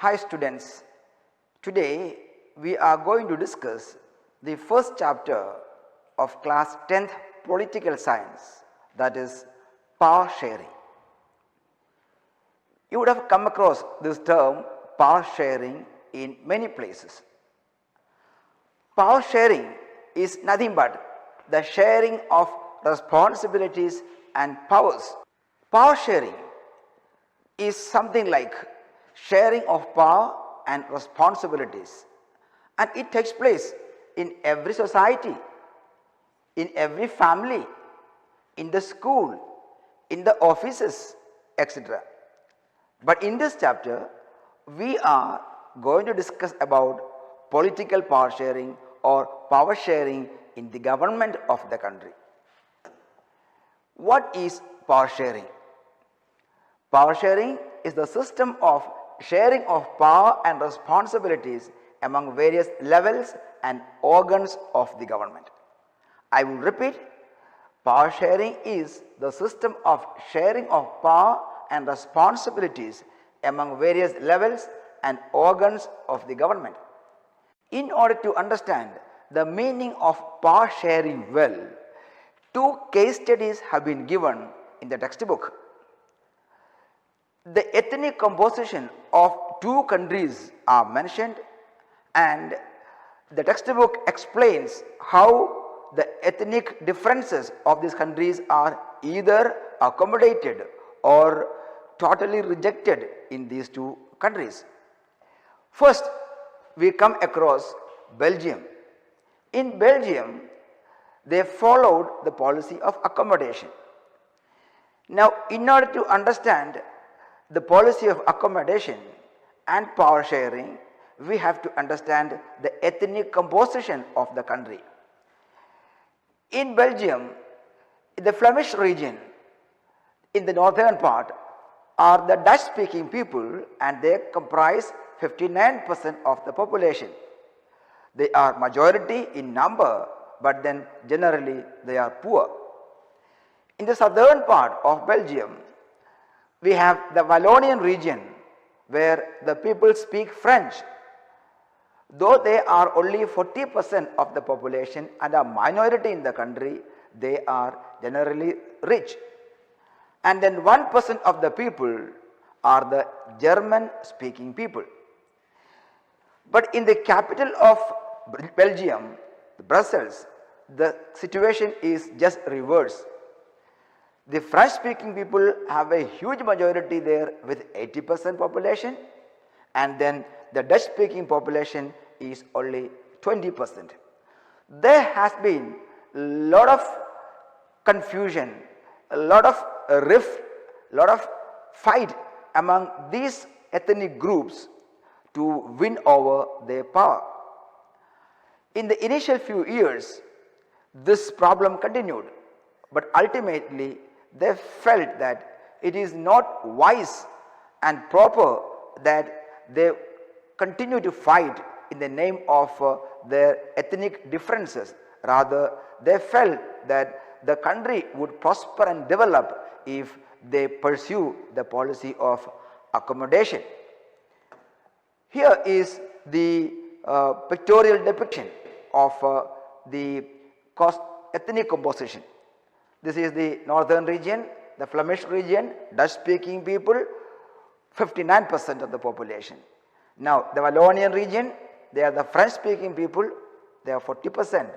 Hi students, today we are going to discuss the first chapter of class 10th political science, that is power sharing. You would have come across this term power sharing in many places. Power sharing is nothing but the sharing of responsibilities and powers. Power sharing is something like sharing of power and responsibilities, and it takes place in every society, in every family, in the school, in the offices, etc. But in this chapter we are going to discuss about political power sharing or power sharing in the government of the country. What is power sharing? Power sharing is the system of sharing of power and responsibilities among various levels and organs of the government. I will repeat, power sharing is the system of sharing of power and responsibilities among various levels and organs of the government. In order to understand the meaning of power sharing well, two case studies have been given in the textbook. The ethnic composition of two countries are mentioned, and the textbook explains how the ethnic differences of these countries are either accommodated or totally rejected in these two countries. First, we come across Belgium. In Belgium, they followed the policy of accommodation. Now, in order to understand the policy of accommodation and power sharing, we have to understand the ethnic composition of the country. In Belgium, the Flemish region, in the northern part, are the Dutch speaking people, and they comprise 59% of the population. They are majority in number, but then generally they are poor. In the southern part of Belgium, we have the Wallonian region, where the people speak French. Though they are only 40% of the population and a minority in the country, they are generally rich. And then 1% of the people are the German speaking people. But in the capital of Belgium, Brussels, the situation is just reverse. The French speaking people have a huge majority there with 80% population, and then the Dutch speaking population is only 20%. There has been a lot of confusion, a lot of rift, a lot of fight among these ethnic groups to win over their power. In the initial few years, this problem continued, but ultimately they felt that it is not wise and proper that they continue to fight in the name of their ethnic differences. Rather, they felt that the country would prosper and develop if they pursue the policy of accommodation. Here is the pictorial depiction of the ethnic composition. This is the northern region, the Flemish region, Dutch speaking people, 59% of the population. Now the Wallonian region, they are the French speaking people, they are 40%,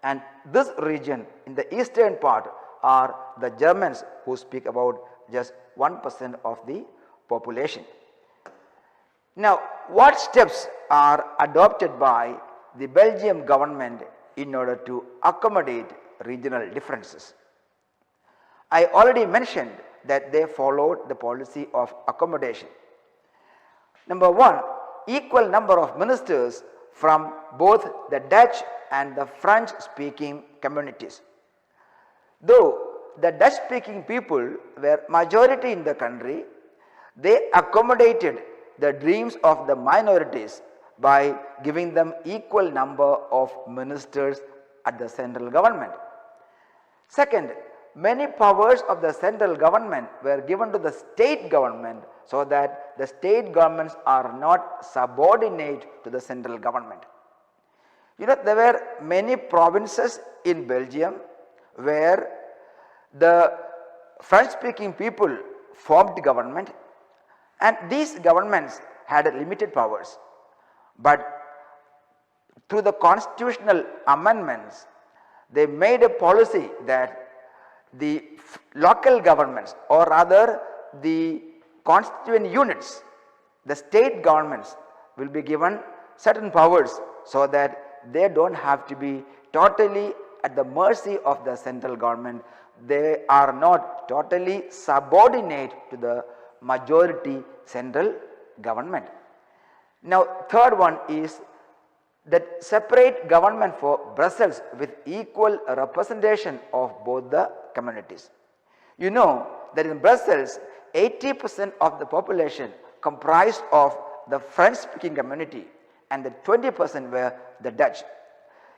and this region in the eastern part are the Germans, who speak about just 1% of the population. Now, what steps are adopted by the Belgium government in order to accommodate regional differences? I already mentioned that they followed the policy of accommodation. Number one, equal number of ministers from both the Dutch and the French speaking communities. Though the Dutch speaking people were majority in the country, they accommodated the dreams of the minorities by giving them equal number of ministers at the central government. Second, many powers of the central government were given to the state government so that the state governments are not subordinate to the central government. You know, there were many provinces in Belgium where the French speaking people formed government, and these governments had limited powers. But through the constitutional amendments, they made a policy that the local governments, or rather the constituent units, the state governments, will be given certain powers so that they don't have to be totally at the mercy of the central government. They are not totally subordinate to the majority central government. Now, third one is that separate government for Brussels with equal representation of both the communities. You know that in Brussels, 80% of the population comprised of the French speaking community and the 20% were the Dutch.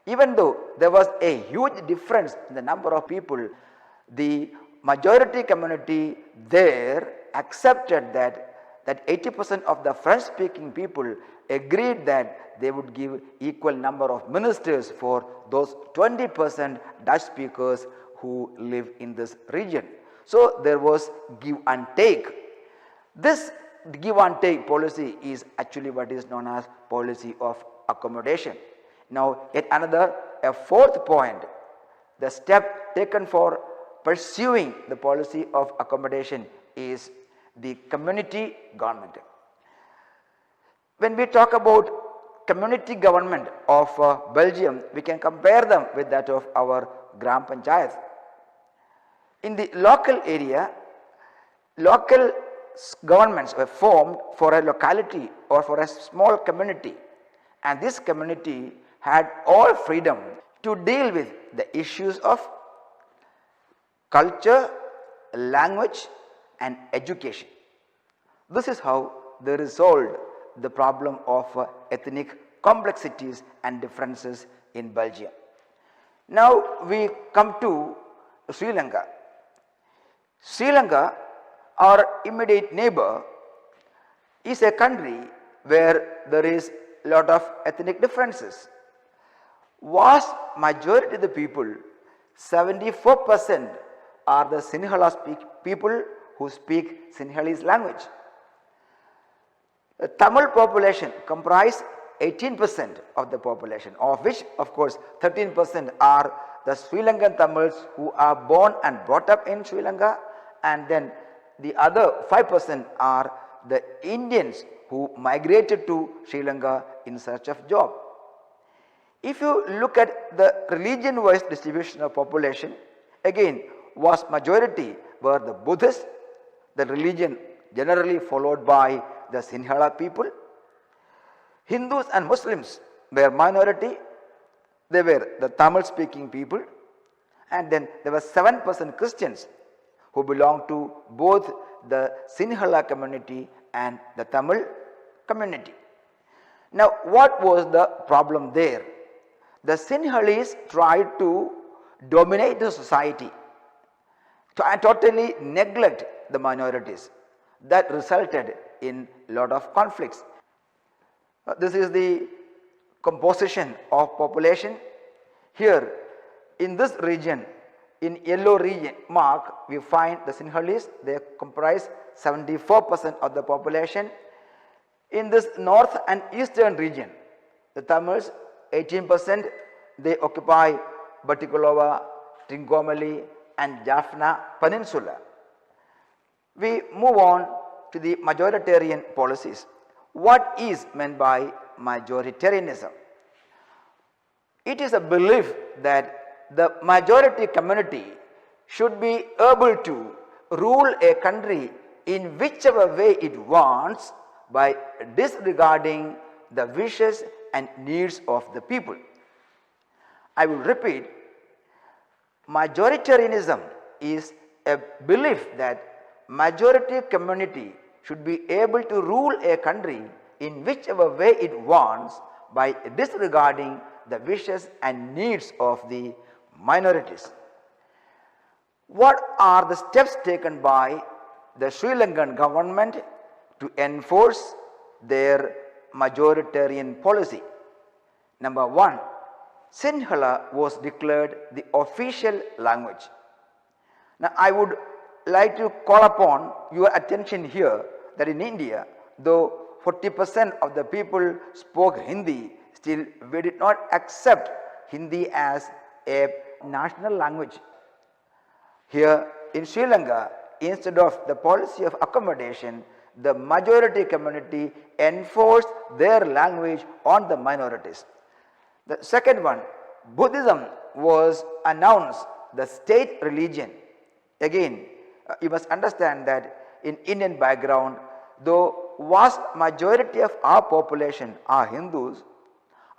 Even though there was a huge difference in the number of people, the majority community there accepted that 80% of the French speaking people agreed that they would give equal number of ministers for those 20% Dutch speakers who live in this region. So there was give and take. This give and take policy is actually what is known as policy of accommodation. Now, yet another, a fourth point, the step taken for pursuing the policy of accommodation is the community government. When we talk about community government of Belgium, we can compare them with that of our Gram Panchayat. In the local area, local governments were formed for a locality or for a small community, and this community had all freedom to deal with the issues of culture, language and education. This is how they resolved the problem of ethnic complexities and differences in Belgium. Now we come to Sri Lanka. Sri Lanka, our immediate neighbor, is a country where there is a lot of ethnic differences. Vast majority of the people, 74%, are the Sinhala people who speak Sinhalese language. The Tamil population comprise 18% of the population, of which of course 13% are the Sri Lankan Tamils who are born and brought up in Sri Lanka, and then the other 5% are the Indians who migrated to Sri Lanka in search of job. If you look at the religion-wise distribution of population, again vast majority were the Buddhists, the religion generally followed by the Sinhala people. Hindus and Muslims were minority, they were the Tamil speaking people, and then there were 7% Christians who belonged to both the Sinhala community and the Tamil community. Now what was the problem there? The Sinhalese tried to dominate the society and totally neglect the minorities. That resulted in a lot of conflicts. This is the composition of population. Here in this region, in yellow region mark, we find the Sinhalese. They comprise 74% of the population. In this north and eastern region, the Tamils 18%, they occupy Batticaloa, Trincomalee and Jaffna Peninsula. We move on to the majoritarian policies. What is meant by majoritarianism? It is a belief that the majority community should be able to rule a country in whichever way it wants by disregarding the wishes and needs of the people. I will repeat, majoritarianism is a belief that majority community should be able to rule a country in whichever way it wants by disregarding the wishes and needs of the minorities. What are the steps taken by the Sri Lankan government to enforce their majoritarian policy? Number one, Sinhala was declared the official language. Now, I would like to call upon your attention here that in India, though 40% of the people spoke Hindi, still we did not accept Hindi as a national language. Here in Sri Lanka, instead of the policy of accommodation, the majority community enforced their language on the minorities. The second one, Buddhism was announced the state religion. Again, you must understand that in Indian background, though vast majority of our population are Hindus,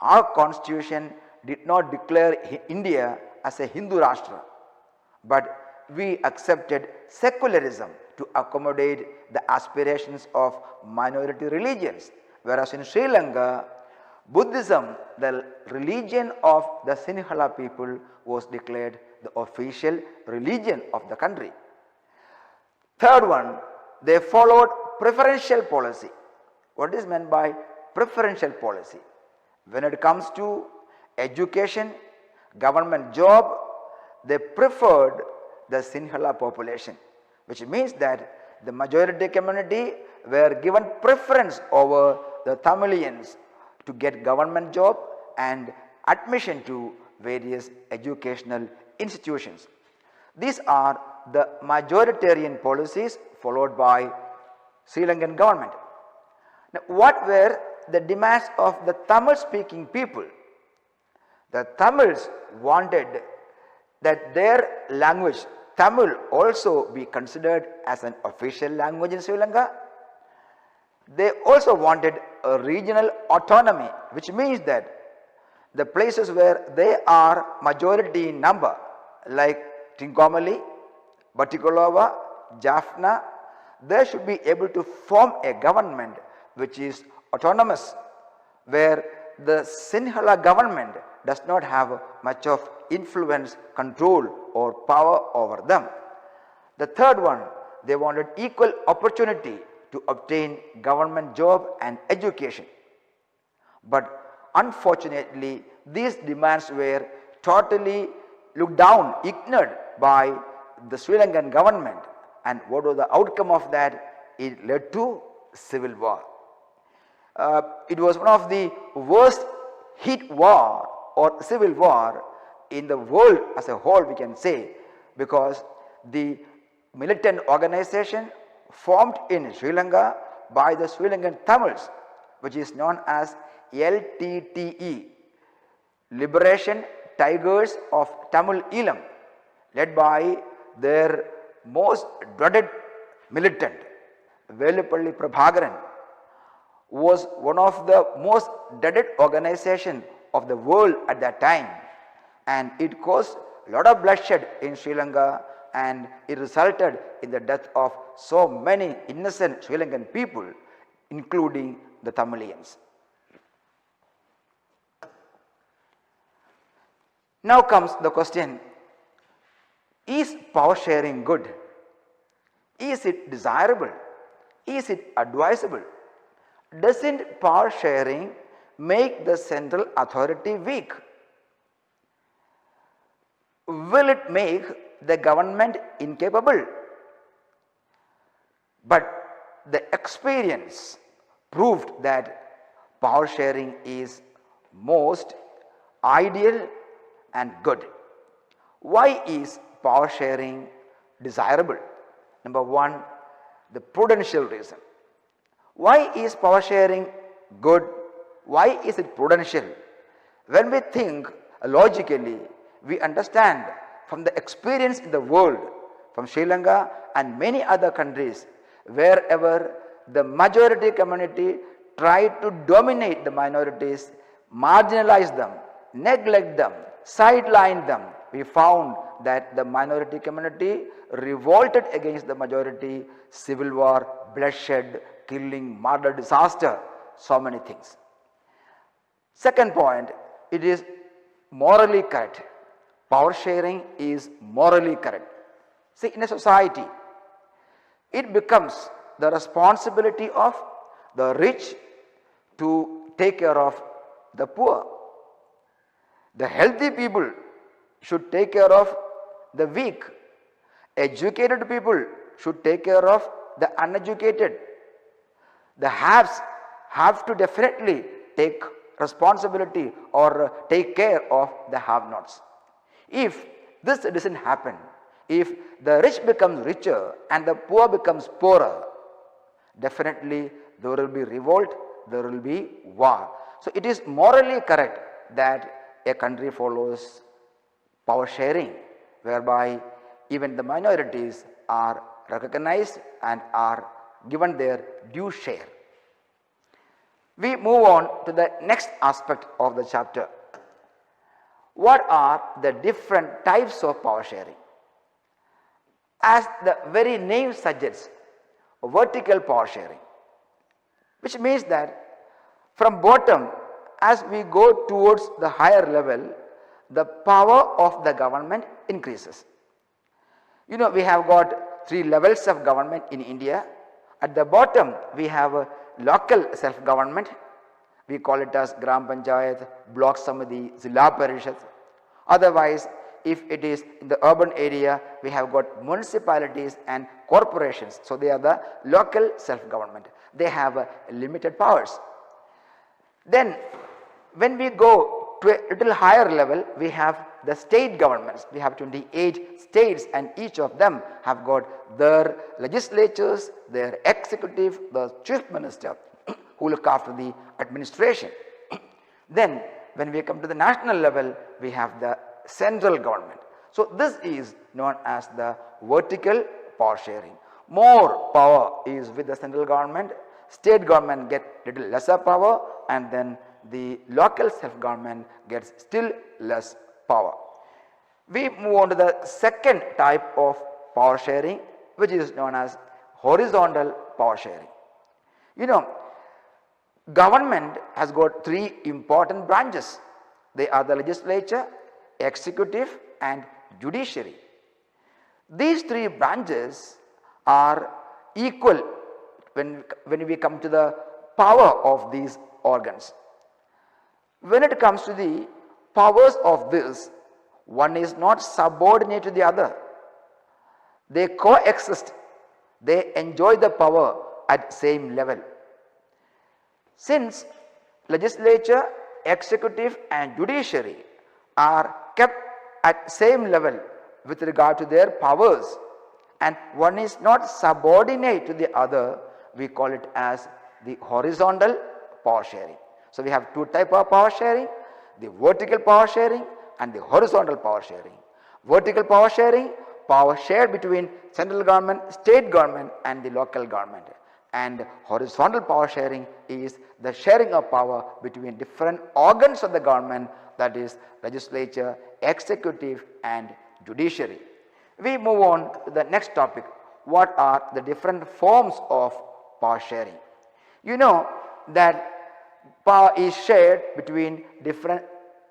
our constitution did not declare India as a Hindu Rashtra, but we accepted secularism to accommodate the aspirations of minority religions. Whereas in Sri Lanka, Buddhism, the religion of the Sinhala people, was declared the official religion of the country. Third one, they followed preferential policy. What is meant by preferential policy? When it comes to education, government job, they preferred the Sinhala population, which means that the majority community were given preference over the Tamilians to get government job and admission to various educational institutions. These are the majoritarian policies followed by Sri Lankan government. Now, what were the demands of the Tamil speaking people? The Tamils wanted that their language, Tamil, also be considered as an official language in Sri Lanka. They also wanted a regional autonomy, which means that the places where they are majority in number, like Trincomalee, Batticaloa, Jaffna, they should be able to form a government which is autonomous, where the Sinhala government does not have much of influence, control or power over them. The third one, they wanted equal opportunity to obtain government job and education. But unfortunately, these demands were totally looked down, ignored by the Sri Lankan government. And what was the outcome of that? It led to civil war. It was one of the worst heat war or civil war in the world as a whole, we can say, because the militant organization formed in Sri Lanka by the Sri Lankan Tamils, which is known as LTTE, Liberation Tigers of Tamil Eelam, led by their most dreaded militant, Velupalli Prabhakaran, was one of the most dreaded organization of the world at that time, and it caused a lot of bloodshed in Sri Lanka, and it resulted in the death of so many innocent Sri Lankan people, including the Tamilians. Now comes the question, is power sharing good? Is it desirable? Is it advisable? Doesn't power sharing make the central authority weak? Will it make the government incapable? But the experience proved that power sharing is most ideal and good. Why is power sharing desirable? Number one, the prudential reason. Why is power sharing good? Why is it prudential? When we think logically, we understand from the experience in the world, from Sri Lanka and many other countries, wherever the majority community tried to dominate the minorities, marginalize them, neglect them, sideline them, we found that the minority community revolted against the majority, civil war, bloodshed, killing, murder, disaster, so many things. Second point, it is morally correct. Power sharing is morally correct. See, in a society, it becomes the responsibility of the rich to take care of the poor. The healthy people should take care of the weak. Educated people should take care of the uneducated. The haves have to definitely take responsibility or take care of the have-nots. If this doesn't happen, if the rich becomes richer and the poor becomes poorer, definitely there will be revolt, there will be war. So it is morally correct that a country follows power sharing, whereby even the minorities are recognized and are given their due share. We move on to the next aspect of the chapter. What are the different types of power sharing? As the very name suggests, vertical power sharing, which means that from bottom, as we go towards the higher level, the power of the government increases. We have got 3 levels of government in India. At the bottom, we have a local self-government. We call it as Gram Panchayat, Block Samiti, Zilla Parishad. Otherwise, if it is in the urban area, we have got municipalities and corporations. So they are the local self-government. They have limited powers. Then when we go to a little higher level, we have the state governments. We have 28 states and each of them have got their legislatures, their executive, the chief minister who look after the administration. Then when we come to the national level, we have the central government. So this is known as the vertical power sharing. More power is with the central government, state government get little lesser power, and then the local self-government gets still less power. We move on to the second type of power sharing, which is known as horizontal power sharing. Government has got 3 important branches. They are the legislature, executive and judiciary. These 3 branches are equal when we come to the power of these organs. When it comes to the powers of this, one is not subordinate to the other. They coexist. They enjoy the power at same level. Since legislature, executive and judiciary are kept at same level with regard to their powers and one is not subordinate to the other, we call it as the horizontal power sharing. So we have 2 types of power sharing, the vertical power sharing and the horizontal power sharing. Vertical power sharing, power shared between central government, state government and the local government. And horizontal power sharing is the sharing of power between different organs of the government, that is legislature, executive and judiciary. We move on to the next topic. What are the different forms of power sharing? You know that power is shared between different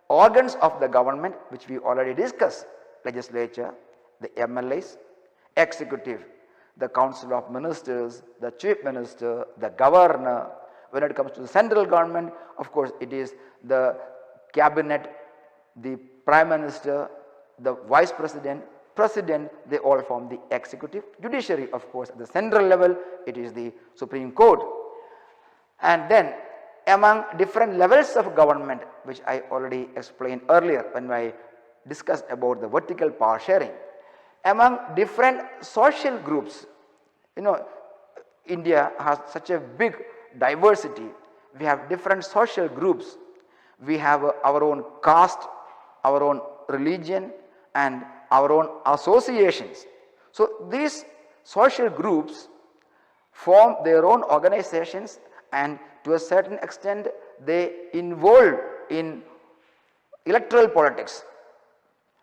organs of the government, which we already discussed. Legislature, the MLAs, executive, the council of ministers, the chief minister, the governor. When it comes to the central government, of course it is the cabinet, the prime minister, the vice president, president, they all form the executive. Judiciary, of course, at the central level, it is the Supreme Court. And then among different levels of government, which I already explained earlier when I discussed about the vertical power sharing, among different social groups, India has such a big diversity. We have different social groups. We have our own caste, our own religion and our own associations. So these social groups form their own organizations and to a certain extent they involve in electoral politics.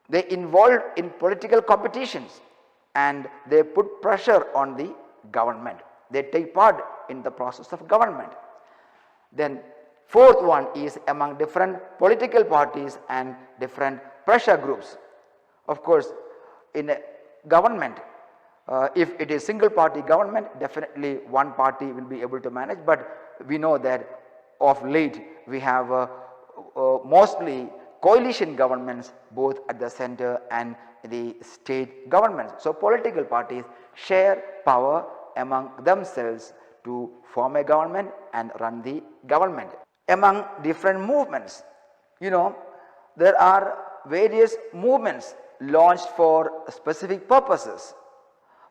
They involve in political competitions and they put pressure on the government. They take part in the process of government. Then fourth one is among different political parties and different pressure groups. Of course, in a government, If it is single party government, definitely one party will be able to manage, but we know that of late we have mostly coalition governments both at the center and the state governments. So political parties share power among themselves to form a government and run the government. Among different movements, there are various movements launched for specific purposes.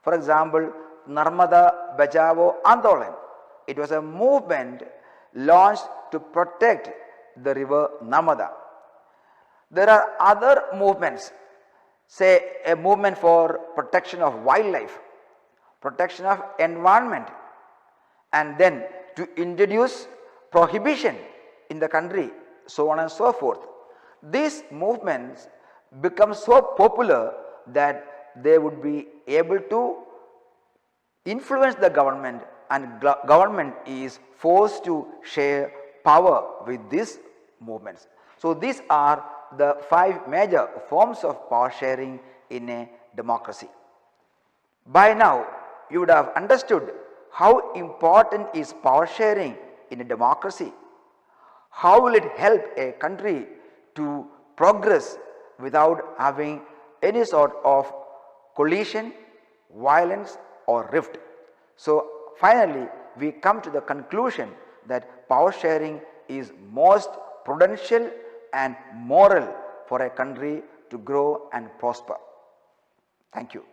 For example, Narmada Bachao Andolan. It was a movement launched to protect the river Narmada. There are other movements, say a movement for protection of wildlife, protection of environment, and then to introduce prohibition in the country, so on and so forth. These movements become so popular that they would be able to influence the government, and government is forced to share power with these movements. So these are the 5 major forms of power sharing in a democracy. By now you would have understood how important is power sharing in a democracy. How will it help a country to progress without having any sort of collision, violence or rift. So finally we come to the conclusion that power sharing is most prudential and moral for a country to grow and prosper. Thank you.